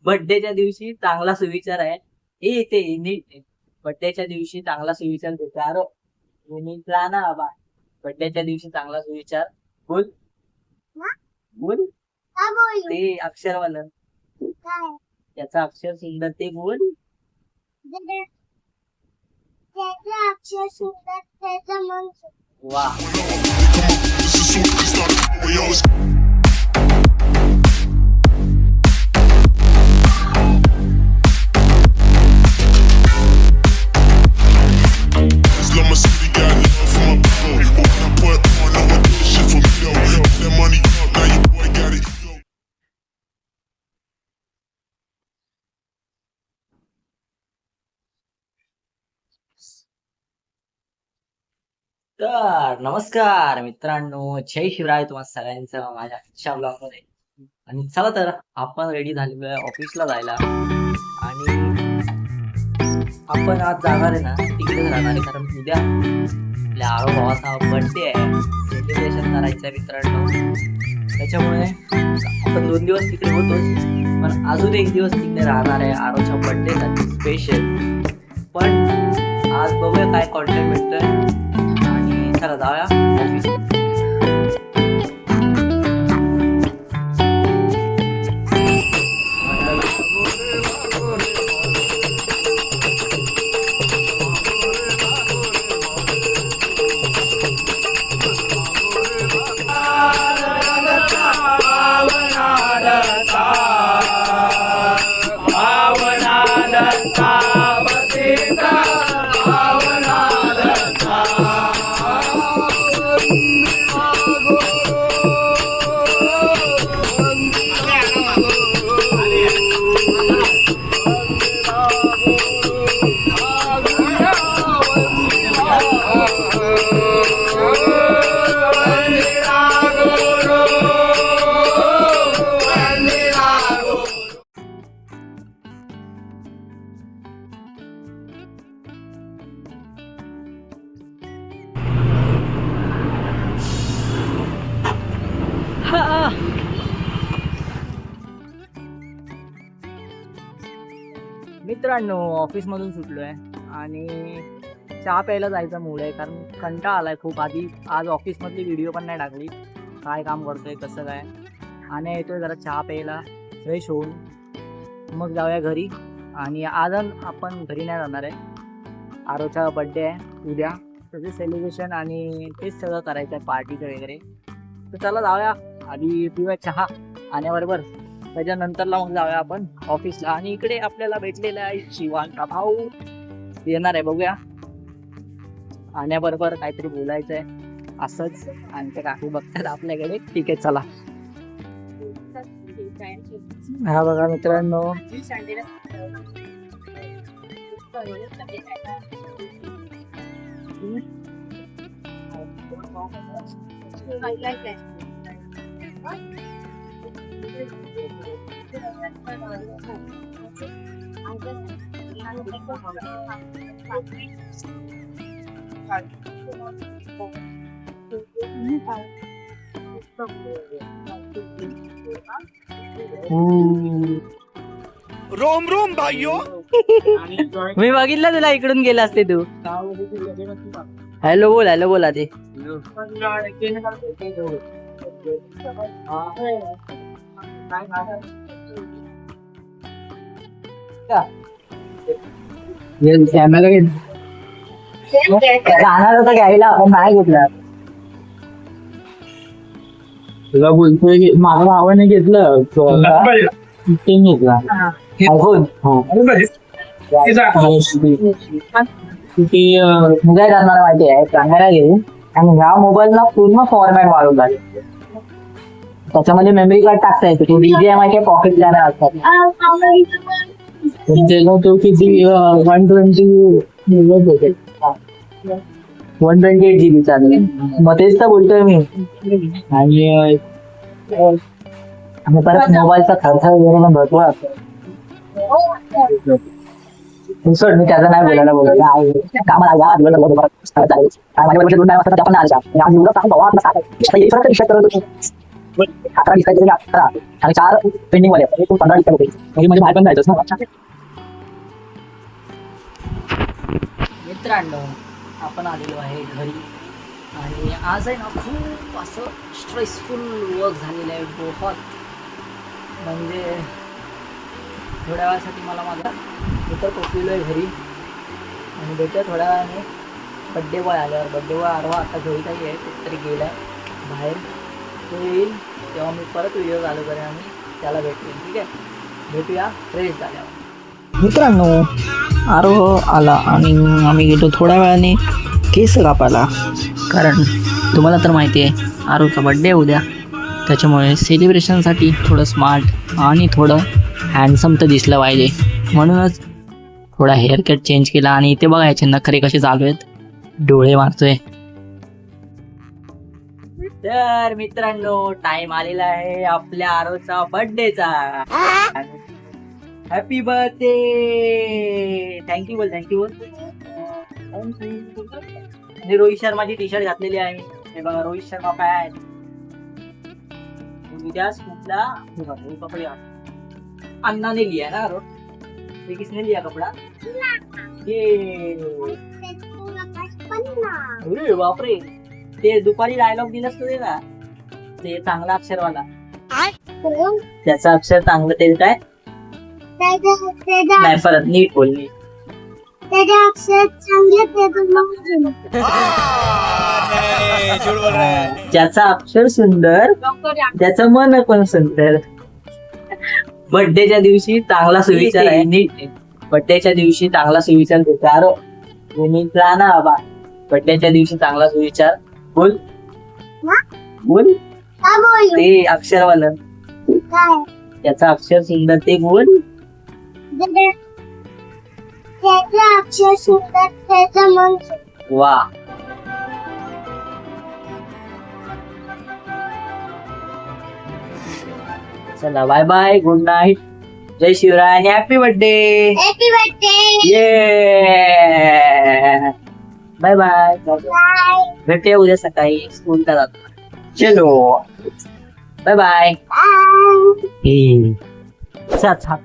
बर्थडेच्या दिवशी चांगला सुविचार आहे. बर्थडेच्या दिवशी चांगला सुविचार देतो. अरे जा ना बाबा. बर्थडेच्या दिवशी चांगला सुविचार बोल बोल. ते अक्षरवालं त्याचं अक्षर सुंदर ते बोल. अक्षर सुंदर त्याचं मन वा. तर नमस्कार मित्रांनो, जय शिवराय तुम्हा सगळ्यांचं माझ्या आजच्या ब्लॉग मध्ये. आणि चला तर आपण रेडी झालेलो आहे ऑफिसला जायला. आणि आपण आज जाणार आहे ना तिकडेच राहणार आहे, कारण उद्या आपल्या आरो भावाचा बर्थडे आहे, सेलिब्रेशन करायचं आहे मित्रांनो. त्याच्यामुळे आपण 2 दिवस तिकडे होतोच, पण अजून 1 दिवस तिकडे राहणार आहे आरोच्या बर्थडे साठी स्पेशल. पण आज बघूया काय कॉन्टेंट भेटतोय. चला जाऊया ऑफिस. मित्रांनो, ऑफिस मधून सुटलोय आणि चहा प्यायला जायचा मूड आहे, कारण कंटाळा आलाय खूप. आज ऑफिस मधली व्हिडिओ पण नाही टाकली, काय काम करतोय कसं काय. आणि येतोय जरा चहा प्यायला, फ्रेश होऊन मग जाऊया घरी. आणि आज आपण घरी नाही जाणार आहे, आरोचा बर्थडे आहे उद्या, त्याचे सेलिब्रेशन आणि तेच सगळं करायचं आहे, पार्टीचं वगैरे. तर चला जाऊया, आधी पिऊया चहा आण्याबरोबर, त्याच्यानंतरला मग जाऊया आपण ऑफिसला. आणि इकडे आपल्याला भेटलेला आहे शिवांचा भाऊ, येणार आहे, बघूया. आण्याबरोबर काहीतरी बोलायचं आहे असंच. आणि ते काकू बघतात आपल्याकडे. ठीक आहे चला. हा बघा मित्रांनो, रोम रोम भाइयों. मी बघितलं तुला, इकडून गेला असते तू. हॅलो बोल, हॅलो बोला ते. जाणार होता घ्यायला, आपण नाही घेतला. तुला बोलतोय की माझ्या भावाने घेतलं ते घेतला आयफोन. काय करणार माहिती आहे, कॅमेरा घेऊन आणि ह्या मोबाईलला पूर्ण फॉर्मॅट वाढवून झाले. त्याच्यामध्ये मेमरी कार्ड टाकता येतो, तो DJI पॉकेट जाणार असतात. त्याला तो किती 128 GB चालेल. मग तेच तर बोलतोय मी. आणि परत मोबाईलचा खर्च वगैरे पण भरपूर असतो. सोड मी त्याचं नाही बोलायला बोलायला कामाला या दिवस माझ्या वर्ष 2 वाजता आपण आला आणि एवढं काम भावा आता विषय करत होतो 11 दिवसाचे 11 आणि 4 पेंडिंग वाले 15 दिवस होते म्हणजे माझे भाई पण जायचं ना मित्रांनो आपण आलेलो आहे घरी आणि आज आहे ना खूप असं स्ट्रेसफुल वर्क झालेलं आहे बहुत म्हणजे थोड्या वेळासाठी मला माझा मित्र पोचलेलो आहे घरी आणि भेटूया थोड्या वेळाने बड्डे बॉय आल्यावर बड्डे बॉय आरोह आता घरी काही आहे कुठेतरी गेला आहे बाहेर तो येईल तेव्हा मी परत व्हिडिओ चालू करेन आणि त्याला भेटेन ठीक आहे भेटूया फ्रेश झाल्यावर मित्रांनो आरोह आला आणि आम्ही गेलो थोड्या वेळाने केस कापायला कारण तुम्हाला तर माहिती आहे आरोहचा बड्डे उद्या त्याच्यामुळे सेलिब्रेशनसाठी थोडं स्मार्ट आणि थोडं हँडसम तर दिसलं पाहिजे म्हणूनच थोडा हेअर कट चेंज केला आणि इथे बघायचे नखरे कसे चालू आहेत डोळे मारतोय तर मित्रांनो टाइम आलेला आहे आपल्या आरोचा बर्थडेचा हॅपी बर्थडे थँक्यू बोल मी रोहित शर्माची टी शर्ट घातलेली आहे हे बघा रोहित शर्मा काय उद्या स्कूलला कपडे अन्ना ने लिया ना रोड ये किसने लिया कपड़ा ये अरे बापरे ते दुपारी डायलॉग दिलास तो ना ते चांगला अक्षरवाला त्याचं अक्षर चांगलं ते काय नाही परत नीट बोलली त्याचे अक्षर चांगले ज्याचं अक्षर सुंदर त्याचं मन पण सुंदर बर्थडेच्या दिवशी चांगला सुविचार आहे नीट बर्थडेच्या दिवशी चांगला सुविचार देतो अरे नीट राहा ना बाबा बर्थडेच्या दिवशी चांगला सुविचार बोल बोल ते अक्षरवालं त्याचं अक्षर सुंदर ते बोल त्याचे अक्षर सुंदर त्याचं मन वा चला बाय बाय गुड नाईट जय शिवराय आणि हॅपी बर्थडे हॅपी बर्थडे ये बाय बाय भेटूया उद्या सकाळी स्कूलला जातो चलो बाय बाय बाय छाप